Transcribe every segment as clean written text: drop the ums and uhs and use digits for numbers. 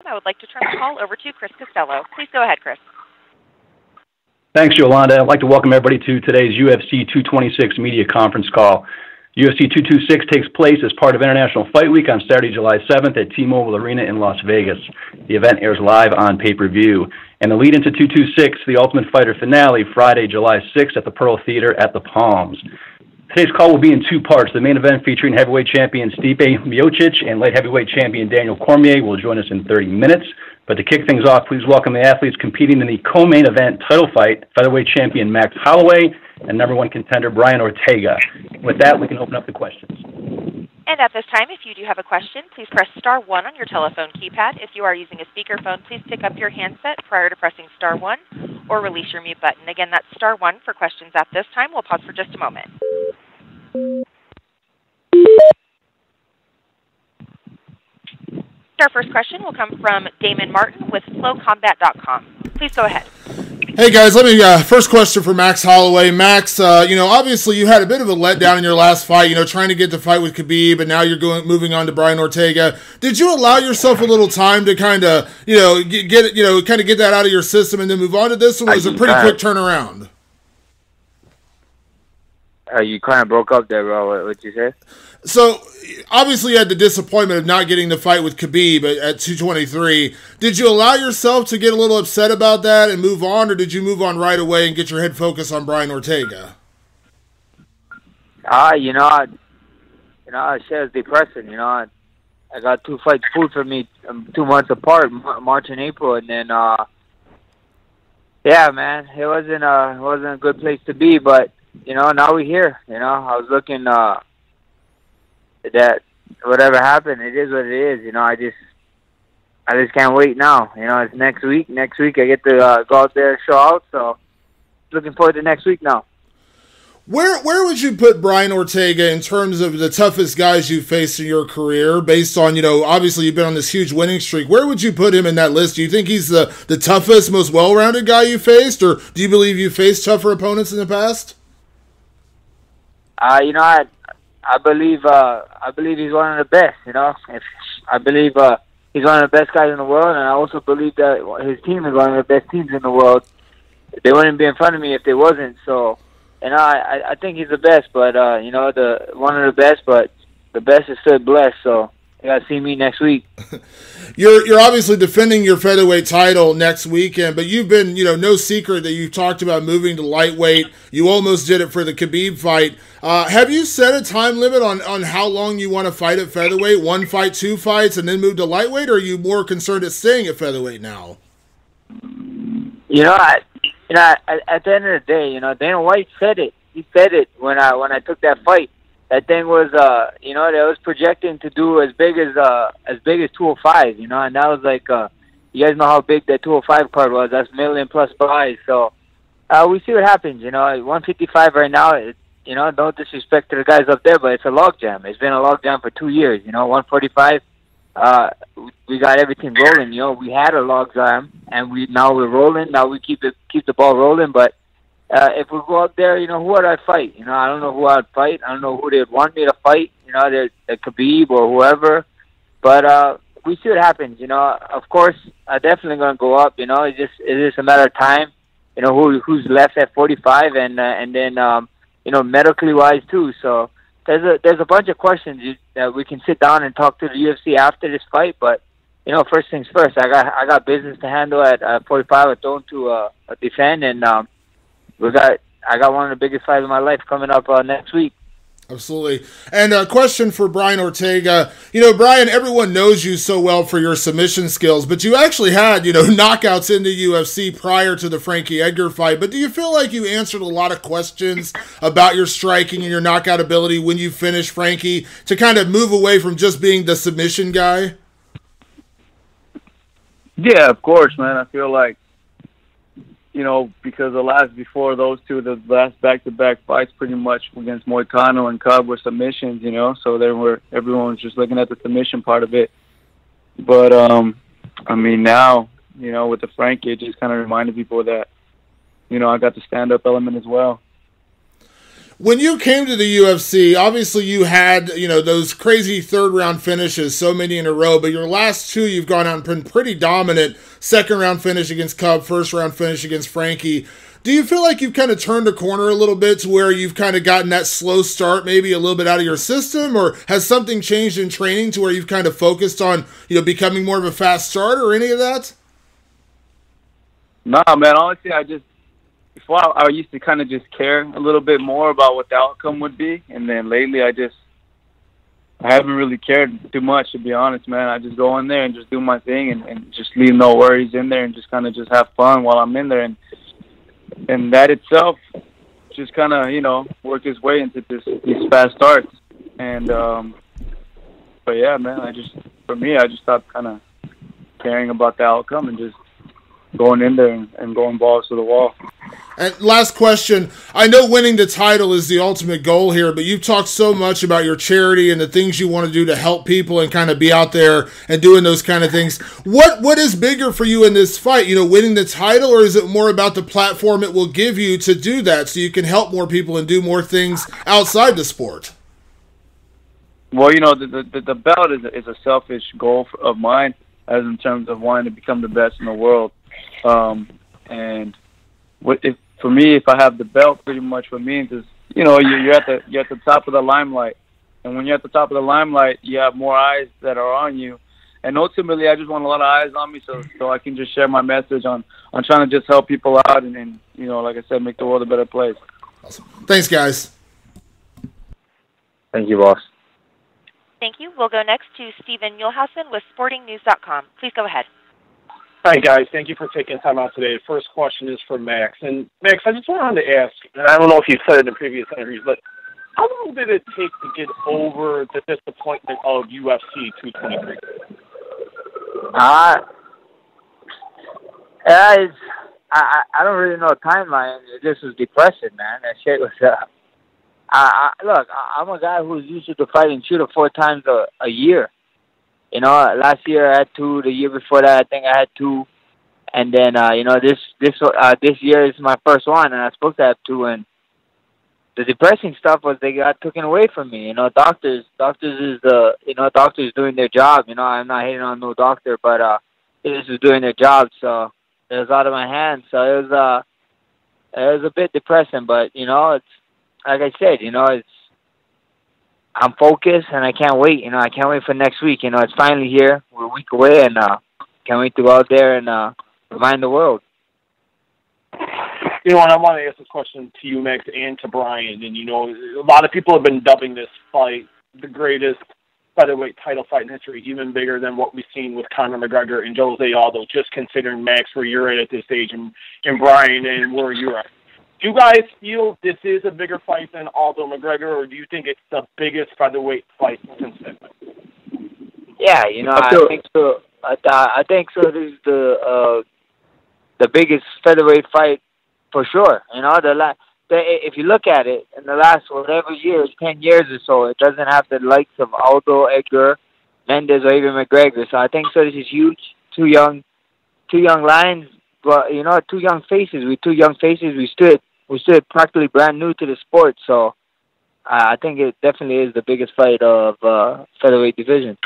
I would like to turn the call over to Chris Costello. Please go ahead, Chris. Thanks, Yolanda. I'd like to welcome everybody to today's UFC 226 media conference call. UFC 226 takes place as part of International Fight Week on Saturday, July 7th at T-Mobile Arena in Las Vegas. The event airs live on pay-per-view. And the lead into 226, the Ultimate Fighter finale, Friday, July 6th at the Pearl Theater at the Palms. Today's call will be in two parts. The main event featuring heavyweight champion Stipe Miocic and light heavyweight champion Daniel Cormier will join us in 30 minutes. But to kick things off, please welcome the athletes competing in the co-main event title fight, featherweight champion Max Holloway and number one contender Brian Ortega. With that, we can open up the questions. And at this time, if you do have a question, please press star 1 on your telephone keypad. If you are using a speakerphone, please pick up your handset prior to pressing star 1 or release your mute button. Again, that's star 1 for questions at this time. We'll pause for just a moment. Our first question will come from Damon Martin with flowcombat.com. Please go ahead. Hey guys, let me first question for Max Holloway. Max, obviously you had a bit of a letdown in your last fight, trying to get the fight with Khabib, and now you're moving on to Brian Ortega. Did you allow yourself a little time to kind of, get that out of your system and then move on to this, or was it a pretty quick turnaround? You kind of broke up there, bro. What'd you say? So, obviously you had the disappointment of not getting the fight with Khabib at 223. Did you allow yourself to get a little upset about that and move on, or did you move on right away and get your head focused on Brian Ortega? Shit was depressing. I got two fights pulled for me 2 months apart, March and April, and then, yeah, man, it wasn't a good place to be, but now we're here. I was looking that whatever happened, it is what it is. I just can't wait now. It's next week. Next week I get to go out there and show out. So looking forward to next week now. Where would you put Brian Ortega in terms of the toughest guys you've faced in your career? Based on obviously you've been on this huge winning streak. Where would you put him in that list? Do you think he's the toughest, most well-rounded guy you faced, or do you believe you faced tougher opponents in the past? I believe he's one of the best. I believe he's one of the best guys in the world, and I also believe that his team is one of the best teams in the world. They wouldn't be in front of me if they wasn't. So, I think he's the best, but the one of the best, but the best is still blessed. So you gotta see me next week. You're obviously defending your featherweight title next weekend, but you've been, no secret that you talked about moving to lightweight. You almost did it for the Khabib fight. Have you set a time limit on how long you want to fight at featherweight? 1 fight, 2 fights, and then move to lightweight, or are you more concerned at staying at featherweight now? At the end of the day, Dana White said it. He said it when I took that fight. That thing was, that was projecting to do as big as 205, and that was like, you guys know how big that 205 card was. That's million-plus buys. So we see what happens. 155 right now. No disrespect to the guys up there, but it's a logjam. It's been a logjam for 2 years. 145. We got everything rolling. We had a logjam, and now we're rolling. Now we keep the ball rolling, but. If we go out there, who would I fight? I don't know who I'd fight. I don't know who they'd want me to fight. The Khabib or whoever. But we see what happens. Of course, I'm definitely going to go up. It's just a matter of time. Who's left at 45, and then medically wise too. So there's a bunch of questions that we can sit down and talk to the UFC after this fight. But first things first. I got business to handle at 45. I'm going to defend and. I got one of the biggest fights of my life coming up next week. Absolutely. And a question for Brian Ortega. Brian, everyone knows you so well for your submission skills, but you actually had, knockouts in the UFC prior to the Frankie Edgar fight. But do you feel like you answered a lot of questions about your striking and your knockout ability when you finished Frankie to kind of move away from just being the submission guy? Yeah, of course, man. I feel like, because before those two, the last back-to-back fights pretty much against Moicano and Cub were submissions, so everyone was just looking at the submission part of it. But, now, with the Frankie, it just kind of reminded people that, I got the stand-up element as well. When you came to the UFC, obviously you had, those crazy third-round finishes, so many in a row, but your last two you've gone out and been pretty dominant. Second-round finish against Cub, first-round finish against Frankie. Do you feel like you've kind of turned a corner a little bit to where you've kind of gotten that slow start maybe a little bit out of your system, or has something changed in training to where you've kind of focused on, becoming more of a fast starter or any of that? Nah, man, honestly, before I used to kind of just care a little bit more about what the outcome would be, and then lately I haven't really cared too much, to be honest, man. I just go in there and just do my thing and just leave no worries in there and just kind of just have fun while I'm in there, and that itself just kind of, work its way into these fast starts. And but yeah, man, I just stopped kind of caring about the outcome and just going in there and going balls to the wall. And last question, I know winning the title is the ultimate goal here, but you've talked so much about your charity and the things you want to do to help people and kind of be out there and doing those kind of things. What is bigger for you in this fight, winning the title, or is it more about the platform it will give you to do that so you can help more people and do more things outside the sport? Well, the belt is a selfish goal of mine, as in terms of wanting to become the best in the world. And for me, if I have the belt, pretty much what it means is, you're at the top of the limelight. And when you're at the top of the limelight, you have more eyes that are on you. And ultimately, I just want a lot of eyes on me so I can just share my message on trying to just help people out and like I said, make the world a better place. Awesome. Thanks, guys. Thank you, boss. Thank you. We'll go next to Stephen Muehlhausen with SportingNews.com. Please go ahead. Hi, guys. Thank you for taking time out today. The first question is for Max. And, Max, I just wanted to ask, and I don't know if you've said it in previous interviews, but how long did it take to get over the disappointment of UFC 223? I don't really know a timeline. It just was depressing, man. That shit was, look, I'm a guy who's used to fighting 2 to 4 times a year. Last year I had 2. The year before that, I think I had 2. And then, this year is my first one, and I'm supposed to have 2. And the depressing stuff was they got taken away from me. Doctors is doing their job. I'm not hating on no doctor, but this is doing their job. So it was out of my hands. So it was a bit depressing. But it's like I said, I'm focused, and I can't wait. I can't wait for next week. It's finally here. We're a week away, and can't wait to go out there and remind the world. And I want to ask this question to you, Max, and to Brian. And, a lot of people have been dubbing this fight the greatest featherweight title fight in history, even bigger than what we've seen with Conor McGregor and Jose Aldo, just considering, Max, where you're at this stage, and Brian, and where you're at. Do you guys feel this is a bigger fight than Aldo McGregor, or do you think it's the biggest featherweight fight since then? Yeah, I think so. I think so. This is the biggest featherweight fight for sure. If you look at it, in the last whatever years, 10 years or so, it doesn't have the likes of Aldo, Edgar, Mendes, or even McGregor. So I think so. This is huge. Two young lions, but 2 young faces. With 2 young faces, we stood practically brand new to the sport. So I think it definitely is the biggest fight of featherweight division.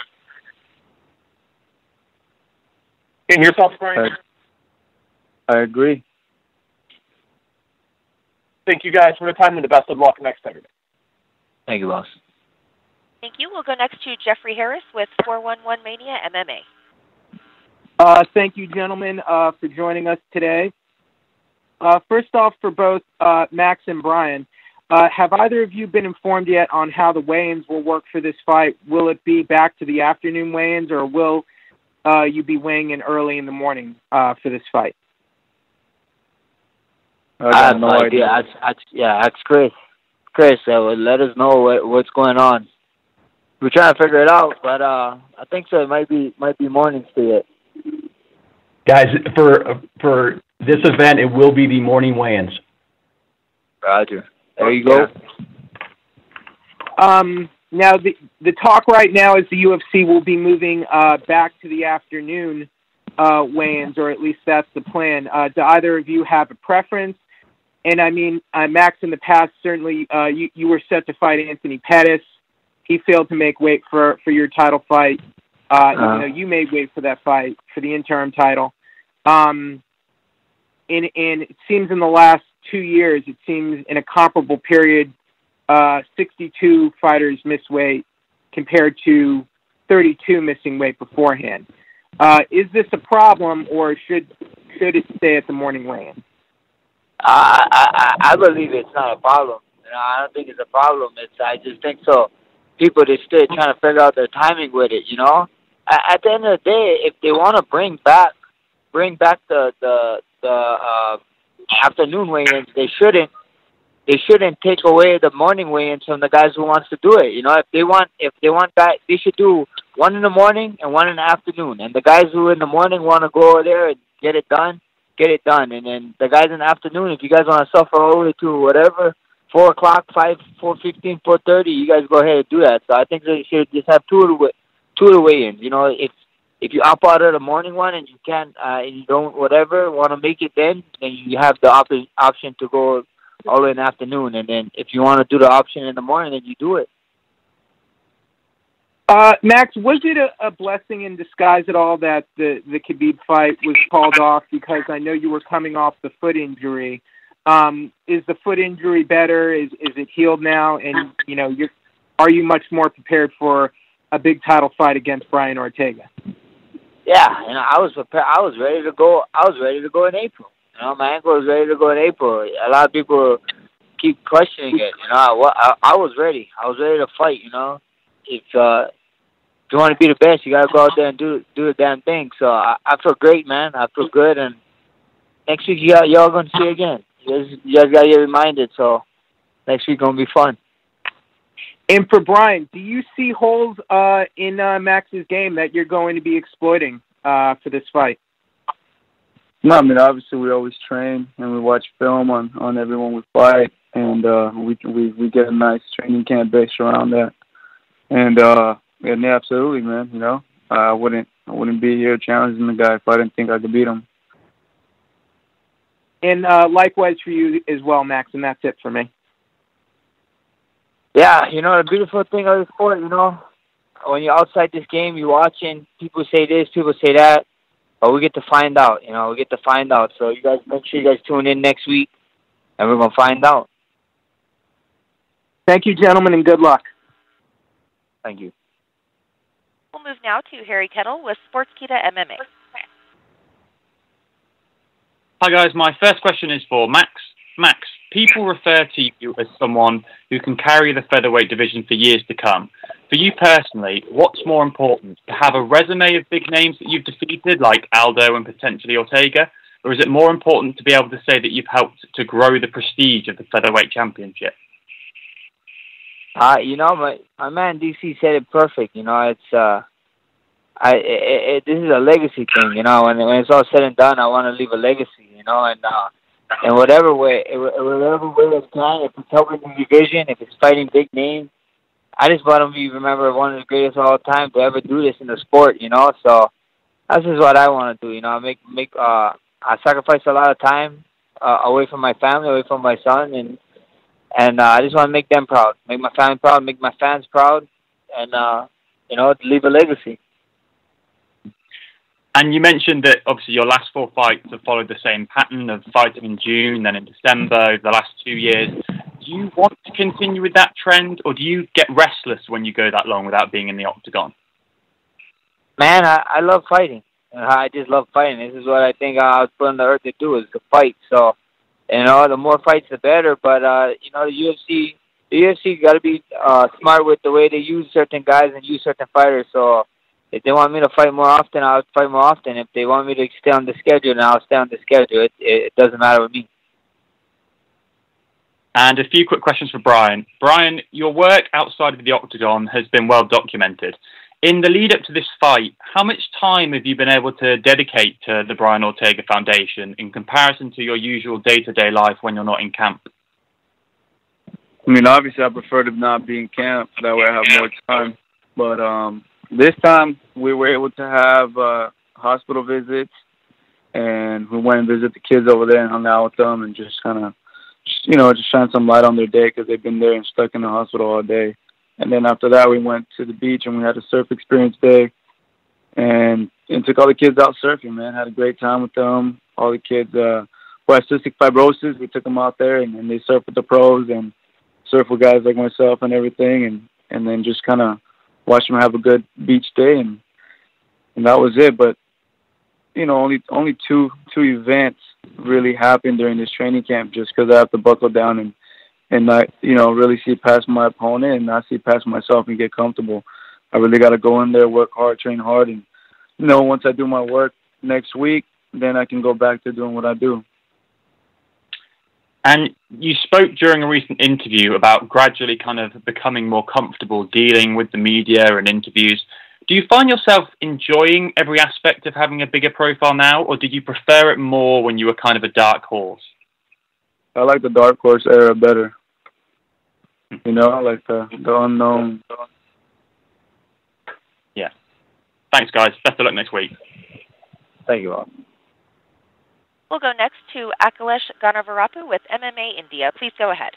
And your thoughts, Brian? I agree. Thank you guys for the time, and the best of luck next Saturday. Thank you, boss. Thank you. We'll go next to Jeffrey Harris with 411 Mania MMA. Thank you, gentlemen, for joining us today. First off, for both Max and Brian, have either of you been informed yet on how the weigh-ins will work for this fight? Will it be back to the afternoon weigh-ins, or will you be weighing in early in the morning for this fight? I have no idea. That's Chris. Chris, let us know what's going on. We're trying to figure it out, but I think so. It might be mornings to it. Guys, for this event, it will be the morning weigh-ins. Roger. There you go. Now, the talk right now is the UFC will be moving back to the afternoon weigh-ins, or at least that's the plan. Do either of you have a preference? And I mean, Max, in the past, certainly you were set to fight Anthony Pettis. He failed to make weight for your title fight. You made weight for that fight for the interim title. And it seems in the last 2 years, it seems in a comparable period, 62 fighters missed weight compared to 32 missing weight beforehand. Is this a problem, or should it stay at the morning weigh-in? I believe it's not a problem. I don't think it's a problem. I just think so. People just still trying to figure out their timing with it. At the end of the day, if they want to bring back the afternoon weigh-ins, they shouldn't take away the morning weigh-ins from the guys who wants to do it. If they want guys, they should do one in the morning and one in the afternoon. And the guys who in the morning want to go over there and get it done. And then the guys in the afternoon, if you guys want to suffer all the way to whatever, 4 o'clock, 5, 4:15, 4:30, you guys go ahead and do that. So I think they should just have two of the weigh-ins. If you opt out of the morning one and you can't, and you don't want to make it then you have the option to go all the way in the afternoon. And then if you want to do the option in the morning, then you do it. Max, was it a blessing in disguise at all that the Khabib fight was called off? Because I know you were coming off the foot injury. Is the foot injury better? Is it healed now? And are you much more prepared for a big title fight against Brian Ortega? Yeah, I was prepared. I was ready to go. I was ready to go in April. My ankle was ready to go in April. A lot of people keep questioning it. I was ready. I was ready to fight. If you want to be the best, you gotta go out there and do the damn thing. So I feel great, man. I feel good, and next week y'all gonna see again. You guys gotta get reminded. So next week gonna be fun. And for Brian, do you see holes in Max's game that you're going to be exploiting for this fight? No, I mean, obviously we always train and we watch film on everyone we fight, and we get a nice training camp based around that. And yeah, absolutely, man. I wouldn't be here challenging the guy if I didn't think I could beat him. And likewise for you as well, Max. And that's it for me. Yeah, the beautiful thing of the sport, when you're outside this game, you're watching. People say this, people say that, but we get to find out. We get to find out. So you guys make sure you guys tune in next week, and we're gonna find out. Thank you, gentlemen, and good luck. Thank you. We'll move now to Harry Kettle with Sportskeeda MMA. Hi guys, my first question is for Max. Max, people refer to you as someone who can carry the featherweight division for years to come. For you personally, what's more important, to have a resume of big names that you've defeated, like Aldo and potentially Ortega, or is it more important to be able to say that you've helped to grow the prestige of the featherweight championship? My man DC said it perfect. It's this is a legacy thing. When it's all said and done, I want to leave a legacy. And whatever way it's can, if it's helping the division, if it's fighting big names, I just want to be remembered one of the greatest of all time to ever do this in the sport. So that's just what I want to do. I sacrifice a lot of time away from my family, away from my son, and I just want to make them proud, make my family proud, make my fans proud, and leave a legacy. And you mentioned that obviously your last 4 fights have followed the same pattern of fighting in June, then in December, over the last 2 years. Do you want to continue with that trend, or do you get restless when you go that long without being in the octagon? Man, I love fighting. I just love fighting. This is what I think I was put on the earth to do, is to fight. So, the more fights, the better. But, the UFC got to be smart with the way they use certain guys and use certain fighters. So, if they want me to fight more often, I'll fight more often. If they want me to stay on the schedule, then I'll stay on the schedule. It doesn't matter with me. And a few quick questions for Brian. Brian, your work outside of the octagon has been well documented. In the lead up to this fight, how much time have you been able to dedicate to the Brian Ortega Foundation in comparison to your usual day-to-day life when you're not in camp? I mean, obviously I prefer to not be in camp. That way I have more time. But this time we were able to have hospital visits, and we went and visited the kids over there and hung out with them and just kind of just shine some light on their day because they've been there and stuck in the hospital all day. And then after that, we went to the beach and we had a surf experience day, and took all the kids out surfing. Man, had a great time with them. All the kids who had cystic fibrosis, we took them out there and they surf with the pros and surf with guys like myself and everything, and then just kind of watch them have a good beach day, and that was it. But only two events really happened during this training camp, just because I have to buckle down and not really see past my opponent and not see past myself and get comfortable. I really got to go in there, work hard, train hard, and once I do my work next week, then I can go back to doing what I do. And you spoke during a recent interview about gradually kind of becoming more comfortable dealing with the media and interviews. Do you find yourself enjoying every aspect of having a bigger profile now, or did you prefer it more when you were kind of a dark horse? I like the dark horse era better. I like the unknown. Yeah. Thanks, guys. Best of luck next week. Thank you all. We'll go next to Akhilesh Ganavarapu with MMA India. Please go ahead.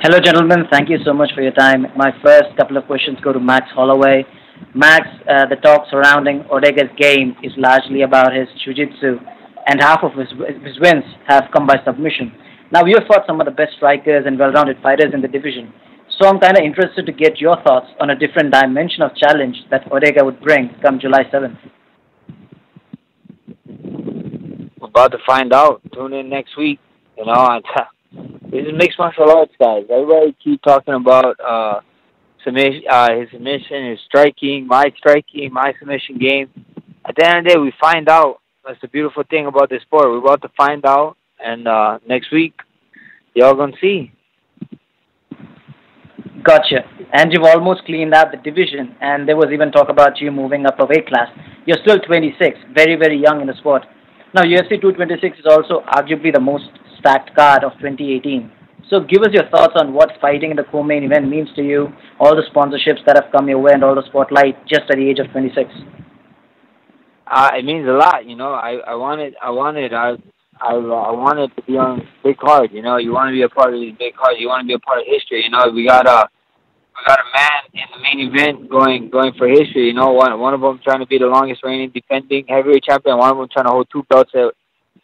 Hello, gentlemen. Thank you so much for your time. My first couple of questions go to Max Holloway. Max, the talk surrounding Ortega's game is largely about his jiu-jitsu, and half of his wins have come by submission. Now, you have fought some of the best strikers and well-rounded fighters in the division, so I'm kind of interested to get your thoughts on a different dimension of challenge that Ortega would bring come July 7th. We're about to find out. Tune in next week. This is mixed martial arts, guys. Everybody keep talking about his submission, his striking, my submission game. At the end of the day, we find out. That's the beautiful thing about this sport. We're about to find out, and next week, y'all gonna see. Gotcha. And you've almost cleaned out the division, and there was even talk about you moving up a weight class. You're still 26, very, very young in the sport. Now, UFC 226 is also arguably the most stacked card of 2018. So give us your thoughts on what fighting in the co-main event means to you, all the sponsorships that have come your way, and all the spotlight just at the age of 26. It means a lot, I wanted to be on big card. You want to be a part of these big cards. You want to be a part of history. We got a man in the main event going for history. One of them trying to be the longest reigning defending heavyweight champion. One of them trying to hold two belts at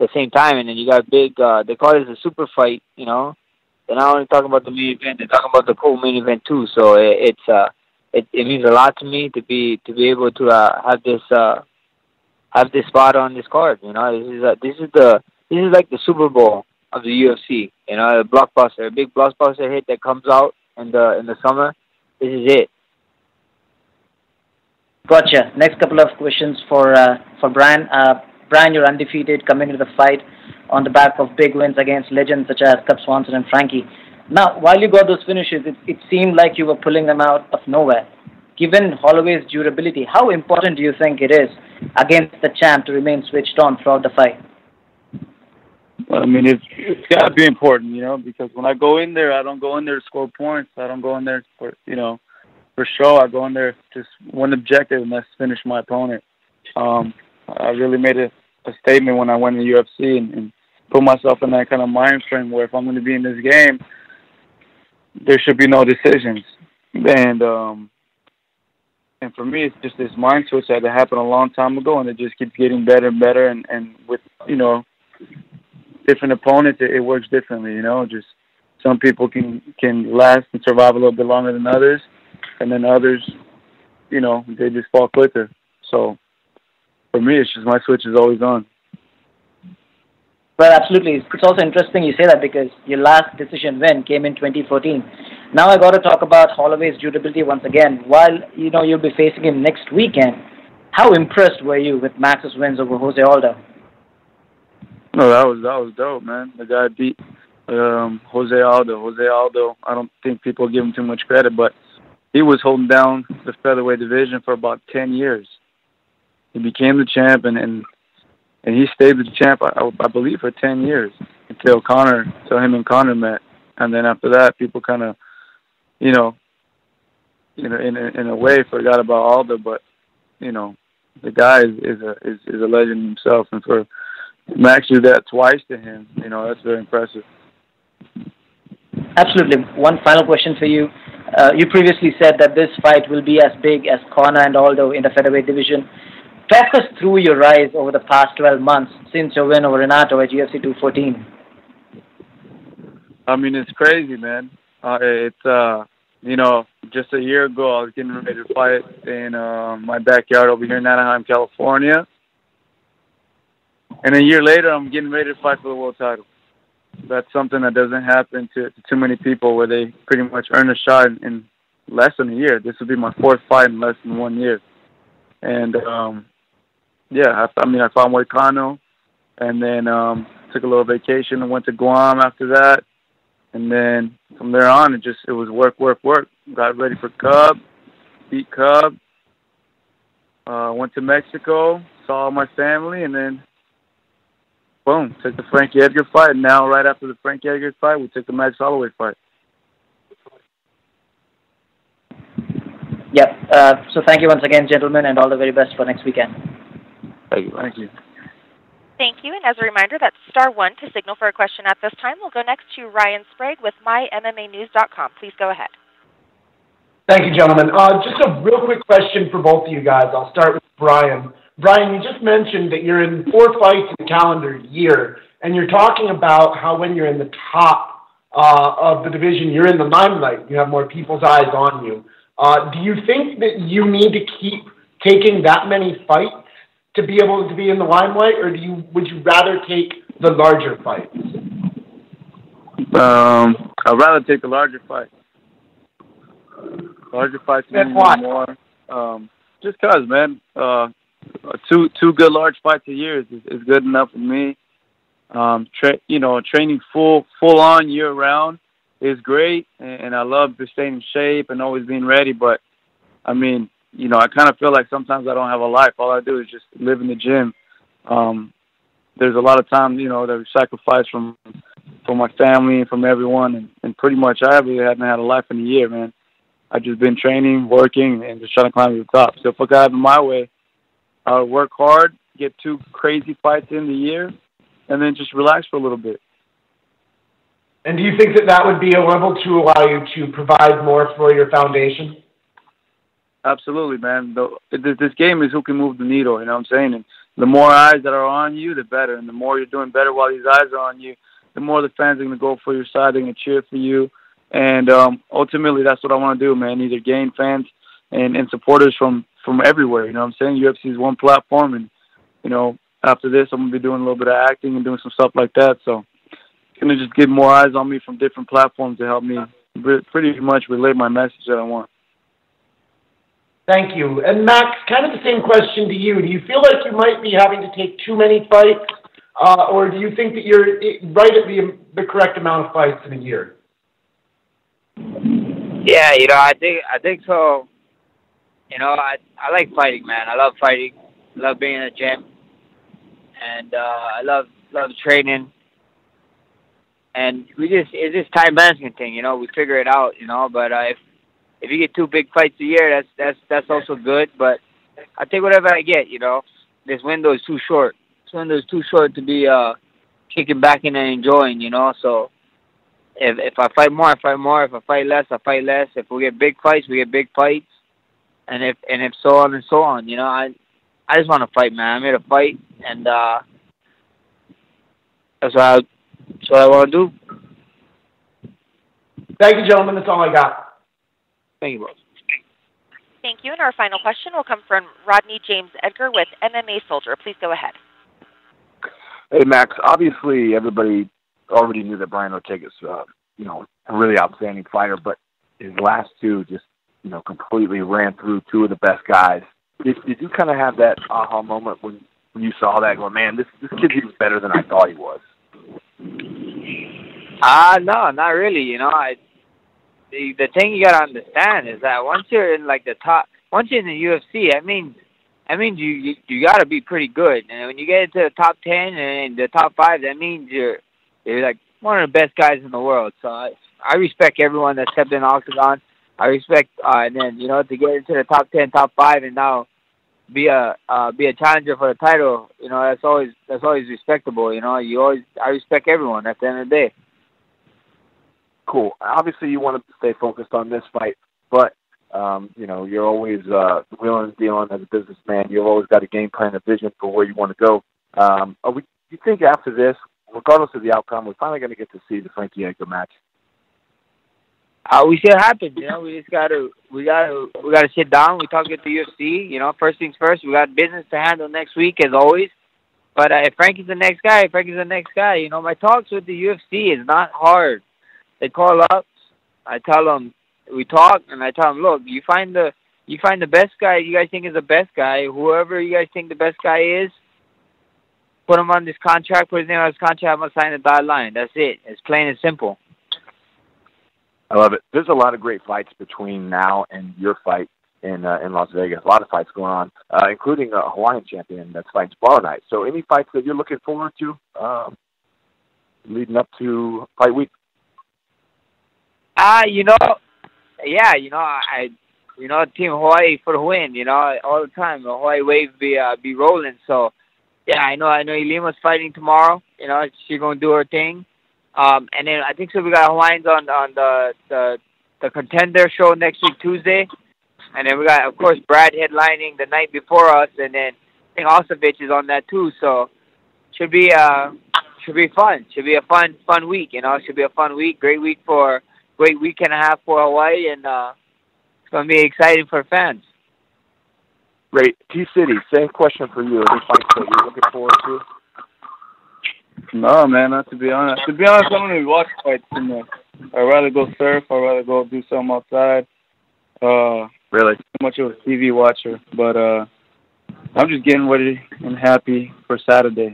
the same time. And then you got big. They call it a super fight. They're not only talking about the main event. They're talking about the co-main event too. So it means a lot to me to be able to have this spot on this card. This is like the Super Bowl of the UFC. A blockbuster, a big blockbuster hit that comes out in the summer. This is it. Gotcha. Next couple of questions for Brian. Brian, you're undefeated coming into the fight on the back of big wins against legends such as Cub Swanson and Frankie. Now, while you got those finishes, it seemed like you were pulling them out of nowhere. Given Holloway's durability, how important do you think it is against the champ to remain switched on throughout the fight? Well, I mean, it's got to be important, because when I go in there, I don't go in there to score points. I don't go in there for show. I go in there just one objective, and that's finish my opponent. I really made a statement when I went to the UFC and put myself in that kind of mind frame where if I'm going to be in this game, there should be no decisions. And for me, it's just this mind switch that happened a long time ago, and it just keeps getting better and better. And with, different opponents, it works differently, just some people can last and survive a little bit longer than others, and then others, they just fall quicker. So for me, it's just my switch is always on. Well, absolutely. It's also interesting you say that because your last decision win came in 2014. Now I got to talk about Holloway's durability once again. While, you'll be facing him next weekend, how impressed were you with Max's wins over Jose Aldo? No, that was dope, man. The guy beat Jose Aldo. Jose Aldo, I don't think people give him too much credit, but he was holding down the featherweight division for about 10 years. He became the champ, and he stayed the champ, I believe, for 10 years until him and Conor met. And then after that, people kind of, in a way, forgot about Aldo. But the guy is a legend himself, and for Max did that twice to him. You know, that's very impressive. Absolutely. One final question for you. You previously said that this fight will be as big as Conor and Aldo in the featherweight division. Talk us through your rise over the past 12 months since your win over Renato at UFC 214. I mean, it's crazy, man. It's you know, just a year ago, I was getting ready to fight in my backyard over here in Anaheim, California. And a year later, I'm getting ready to fight for the world title. That's something that doesn't happen to too many people, where they pretty much earn a shot in less than a year. This will be my fourth fight in less than 1 year. And, yeah, I fought Moicano, and then took a little vacation and went to Guam after that. And then from there on, it was work. Got ready for Cub, beat Cub, went to Mexico, saw my family, and then boom, took the Frankie Edgar fight. And now, right after the Frankie Edgar fight, we took the Max Holloway fight. Yep. So thank you once again, gentlemen, and all the very best for next weekend. Thank you. Thank you. Thank you. And as a reminder, that's *1 to signal for a question at this time. We'll go next to Ryan Sprague with MyMMAnews.com. Please go ahead. Thank you, gentlemen. Just a real quick question for both of you guys. I'll start with Brian. Brian, you just mentioned that you're in 4 fights in the calendar year, and you're talking about how when you're in the top of the division, you're in the limelight. You have more people's eyes on you. Do you think that you need to keep taking that many fights to be able to be in the limelight, or would you rather take the larger fights? I'd rather take the larger fight. Larger fights mean more. Just cause, man. Two good large fights a year is good enough for me. Training full on year round is great, and I love to stay in shape and always being ready. But I mean, I kind of feel like sometimes I don't have a life. All I do is just live in the gym. There's a lot of time, that we sacrifice from my family and from everyone, and pretty much I really haven't had a life in a year, man. I've just been training, working, and just trying to climb to the top. So if I could have it my way, I would work hard, get 2 crazy fights in the year, and then just relax for a little bit. And do you think that would be a level to allow you to provide more for your foundation? Absolutely, man. This game is who can move the needle, you know what I'm saying? And the more eyes that are on you, the better. And the more you're doing better while these eyes are on you, the more the fans are going to go for your side. They're going to cheer for you. And ultimately, that's what I want to do, man. Either gain fans and supporters from everywhere, you know what I'm saying? UFC is one platform, and, after this, I'm going to be doing a little bit of acting and doing some stuff like that. So it's going to just get more eyes on me from different platforms to help me pretty much relay my message that I want. Thank you. And Max, kind of the same question to you. Do you feel like you might be having to take too many fights, or do you think that you're right at the correct amount of fights in a year? Yeah, I think so. I like fighting, man. I love fighting. I love being in the gym, and I love training. And it's just time management thing, we figure it out, But if you get 2 big fights a year, that's also good. But I take whatever I get, This window is too short. This window is too short to be kicking back and enjoying, So if I fight more, I fight more. If I fight less, I fight less. If we get big fights, we get big fights. And if so on and so on, I just want to fight, man. I'm here to fight, and that's what I want to do. Thank you, gentlemen. That's all I got. Thank you, boss. Thank you. And our final question will come from Rodney James Edgar with MMA Soldier. Please go ahead. Hey, Max. Obviously, everybody already knew that Brian Ortega's, a really outstanding fighter, but his last 2 just, completely ran through 2 of the best guys. Did you kind of have that aha moment when you saw that, going, man, this kid's even better than I thought he was? No, not really. The thing you gotta understand is that once you're in the top, once you're in the UFC, that means you gotta be pretty good. And when you get into the top 10 and the top 5, that means you're like one of the best guys in the world. So I respect everyone that stepped in the octagon. I respect, and then to get into the top 10, top 5, and now be a challenger for the title, you know, that's always respectable. You know, I respect everyone at the end of the day. Cool. Obviously, you want to stay focused on this fight, but you know, you're always wheeling and dealing as a businessman. You've always got a game plan, a vision for where you want to go. You think after this, regardless of the outcome, we're finally going to get to see the Frankie Edgar match? We see it happen. You know, we gotta sit down. We talk at the UFC. You know, first things first. We got business to handle next week, as always. But if Frankie's the next guy, You know, my talks with the UFC is not hard. They call up. I tell them we talk, and I tell them, look, you find the best guy you guys think is the best guy. Whoever you guys think the best guy is, put him on this contract. Put his name on this contract. I'm gonna sign the dotted line. That's it. It's plain and simple. I love it. There's a lot of great fights between now and your fight in Las Vegas. A lot of fights going on, including a Hawaiian champion that's fighting tomorrow night. So any fights that you're looking forward to leading up to fight week? You know, yeah, you know, Team Hawaii for the win. You know, all the time the Hawaii wave be rolling. So yeah, I know Ilima's fighting tomorrow. You know, she's gonna do her thing. And then I think so. We got Hawaiians on the contender show next week Tuesday, and then we got, of course, Brad headlining the night before us, and then I think Osovich is on that too. So should be fun. Should be a fun week. You know, should be a fun week. Great week and a half for Hawaii, and it's gonna be exciting for fans. Great. T-City, same question for you. Any fights that you're looking forward to? No, man, not to be honest. To be honest, I don't really watch fights too much. I'd rather go surf. I'd rather go do something outside. Really? Too much of a TV watcher. But I'm just getting ready and happy for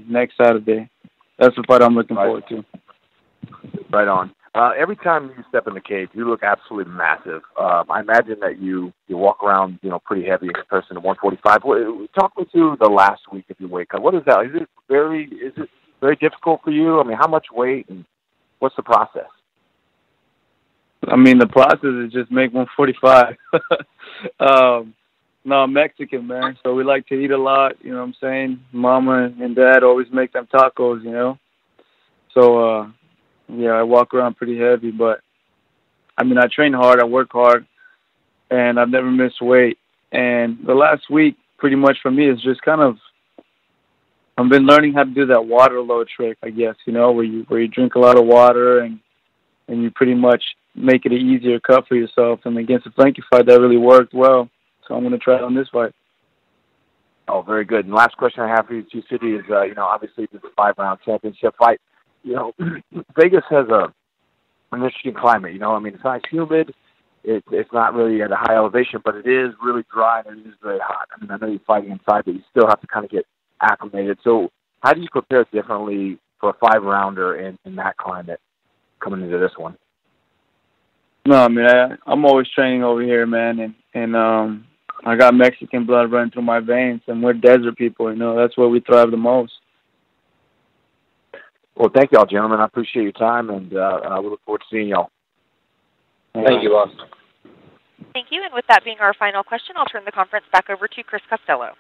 next Saturday. That's the fight I'm looking forward to. Right on. Every time you step in the cage, you look absolutely massive. I imagine that you walk around, you know, pretty heavy in comparison to 145. Talk me through the last week of your weight cut. What is that? Is it very difficult for you? I mean, how much weight and what's the process? I mean, the process is just make 145. No, I'm Mexican, man, so we like to eat a lot, you know what I'm saying? Mama and Dad always make them tacos, you know? So, yeah, I walk around pretty heavy, but, I mean, I train hard, I work hard, and I've never missed weight. And the last week, pretty much for me, is just kind of, I've been learning how to do that water load trick, I guess, you know, where you drink a lot of water and you pretty much make it an easier cut for yourself. And against the Frankie fight, that really worked well. So I'm going to try it on this fight. Oh, very good. And last question I have for you, T-City, is, you know, obviously this is a 5-round championship fight. You know, Vegas has an interesting climate, you know. I mean, it's not humid. It's not really at a high elevation, but it is really dry and it is very hot. I mean, I know you're fighting inside, but you still have to kind of get acclimated. So how do you prepare differently for a 5-rounder in that climate coming into this one? No, I mean, I'm always training over here, man, and I got Mexican blood running through my veins, and we're desert people, you know. That's where we thrive the most. Well, thank y'all, gentlemen. I appreciate your time, and we look forward to seeing y'all. Thank you, boss. Thank you. And with that being our final question, I'll turn the conference back over to Chris Costello.